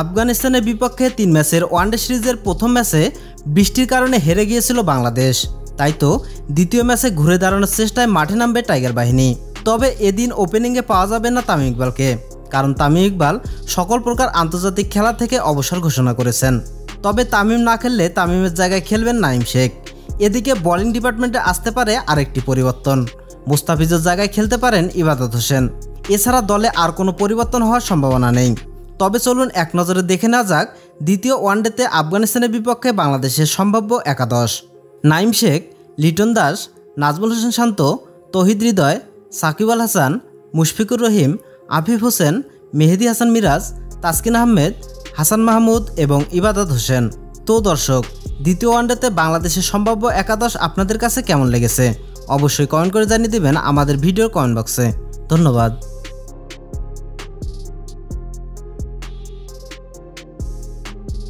আফগানিস্তানের বিপক্ষে ৩ ম্যাচের ওয়ানডে সিরিজের প্রথম ম্যাচে বৃষ্টির কারণে হেরে গিয়েছিল বাংলাদেশ। তাই তো দ্বিতীয় ম্যাচে ঘুরে দাঁড়ানোর চেষ্টায় মাঠে নামবে টাইগার বাহিনী। তবে এদিন ওপেনিংয়ে পাওয়া যাবে না তামিম ইকবালকে, কারণ তামিম ইকবাল সকল প্রকার আন্তর্জাতিক খেলা থেকে অবসর ঘোষণা করেছেন। তবে তামিম না খেললে তামিমের জায়গায় খেলবেন নাঈম শেখ। এদিকে বোলিং ডিপার্টমেন্টে আসতে পারে আরেকটি পরিবর্তন, মুস্তাফিজের জায়গায় খেলতে পারেন ইবাদত হোসেন। এছাড়া দলে আর কোনো পরিবর্তন হওয়ার সম্ভাবনা নেই। তবে চলুন এক নজরে দেখে নেওয়া যাক দ্বিতীয় ওয়ানডেতে আফগানিস্তানের বিপক্ষে বাংলাদেশের সম্ভাব্য একাদশ। নাঈম শেখ, লিটন দাস, নাজমুল হোসেন শান্ত, তৌহিদ হৃদয়, সাকিব আল হাসান, মুশফিকুর রহিম, আফিফ হোসেন, মেহেদী হাসান মিরাজ, তাসকিন আহমেদ, হাসান মাহমুদ এবং ইবাদত হোসেন। তো দর্শক, দ্বিতীয় ওয়ানডেতে বাংলাদেশের সম্ভাব্য একাদশ আপনাদের কাছে কেমন লেগেছে অবশ্যই কমেন্ট করে জানিয়ে দেবেন আমাদের ভিডিওর কমেন্ট বক্সে। ধন্যবাদ।